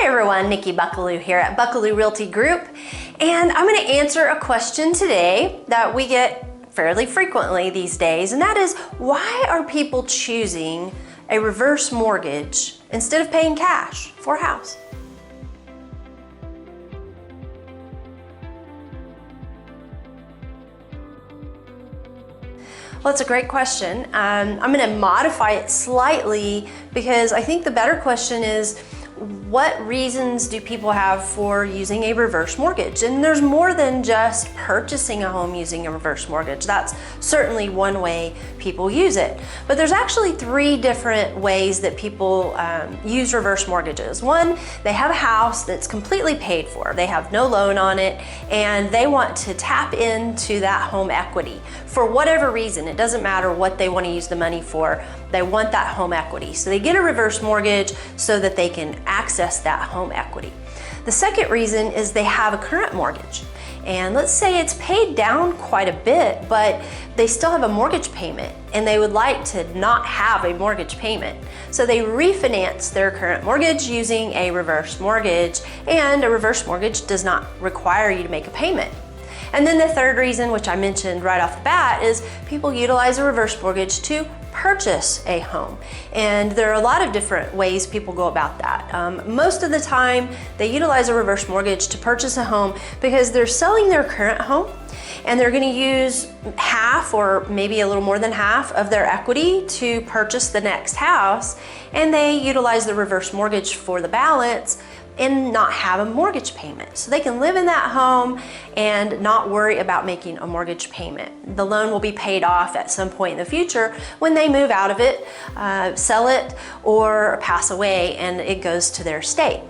Hi everyone, Nikki Buckelew here at Buckelew Realty Group, and I'm going to answer a question today that we get fairly frequently these days, and that is, why are people choosing a reverse mortgage instead of paying cash for a house? Well, that's a great question. I'm going to modify it slightly because I think the better question is, what reasons do people have for using a reverse mortgage? And there's more than just purchasing a home using a reverse mortgage. That's certainly one way people use it. But there's actually three different ways that people use reverse mortgages. One, they have a house that's completely paid for. They have no loan on it, and they want to tap into that home equity for whatever reason. It doesn't matter what they want to use the money for. They want that home equity. So they get a reverse mortgage so that they can access that home equity. The second reason is they have a current mortgage. And let's say it's paid down quite a bit, but they still have a mortgage payment and they would like to not have a mortgage payment. So they refinance their current mortgage using a reverse mortgage, and a reverse mortgage does not require you to make a payment. And then the third reason, which I mentioned right off the bat, is people utilize a reverse mortgage to purchase a home. And there are a lot of different ways people go about that. Most of the time, they utilize a reverse mortgage to purchase a home because they're selling their current home and they're going to use half or maybe a little more than half of their equity to purchase the next house, and they utilize the reverse mortgage for the balance and not have a mortgage payment. So they can live in that home and not worry about making a mortgage payment. The loan will be paid off at some point in the future when they move out of it, sell it, or pass away, and it goes to their estate.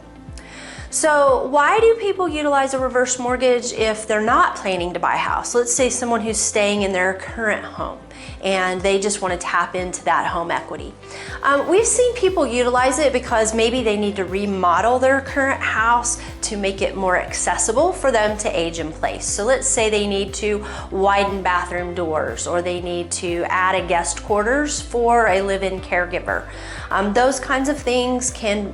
So why do people utilize a reverse mortgage if they're not planning to buy a house? Let's say someone who's staying in their current home and they just want to tap into that home equity. We've seen people utilize it because maybe they need to remodel their current house to make it more accessible for them to age in place. So let's say they need to widen bathroom doors, or they need to add a guest quarters for a live-in caregiver. Those kinds of things can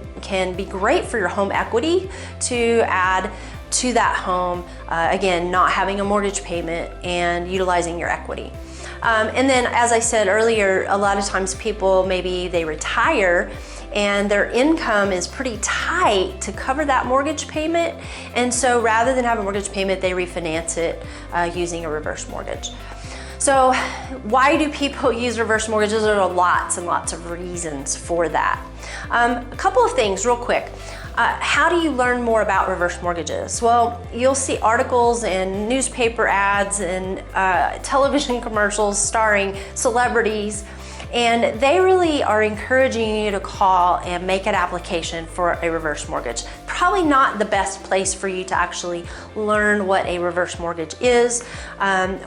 be great for your home equity to add to that home, again, not having a mortgage payment and utilizing your equity. And then, as I said earlier, a lot of times people, maybe they retire and their income is pretty tight to cover that mortgage payment. And so rather than have a mortgage payment, they refinance it using a reverse mortgage. So why do people use reverse mortgages? There are lots and lots of reasons for that. A couple of things real quick. How do you learn more about reverse mortgages? Well, you'll see articles and newspaper ads and television commercials starring celebrities, and they really are encouraging you to call and make an application for a reverse mortgage. Probably not the best place for you to actually learn what a reverse mortgage is.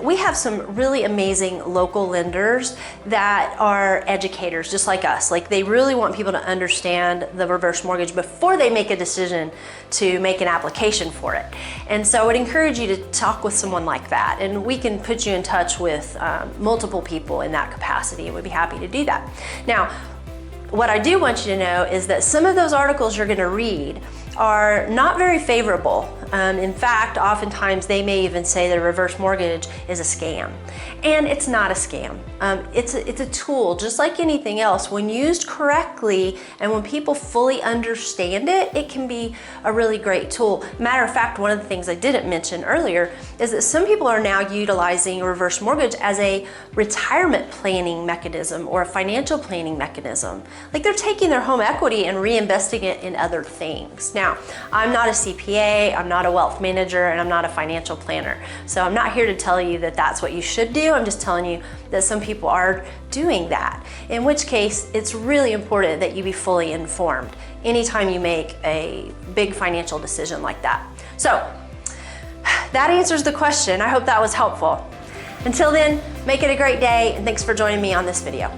We have some really amazing local lenders that are educators just like us. Like, they really want people to understand the reverse mortgage before they make a decision to make an application for it. And so I would encourage you to talk with someone like that, and we can put you in touch with multiple people in that capacity, and we'd be happy to do that. Now, what I do want you to know is that some of those articles you're going to read are not very favorable. In fact, oftentimes they may even say that a reverse mortgage is a scam. And it's not a scam. It's a tool, just like anything else. When used correctly and when people fully understand it, it can be a really great tool. Matter of fact, one of the things I didn't mention earlier is that some people are now utilizing a reverse mortgage as a retirement planning mechanism or a financial planning mechanism. Like, they're taking their home equity and reinvesting it in other things. Now, I'm not a CPA, I'm not a wealth manager, and I'm not a financial planner. So I'm not here to tell you that that's what you should do. I'm just telling you that some people are doing that, in which case it's really important that you be fully informed anytime you make a big financial decision like that. So that answers the question. I hope that was helpful. Until then, make it a great day, and thanks for joining me on this video.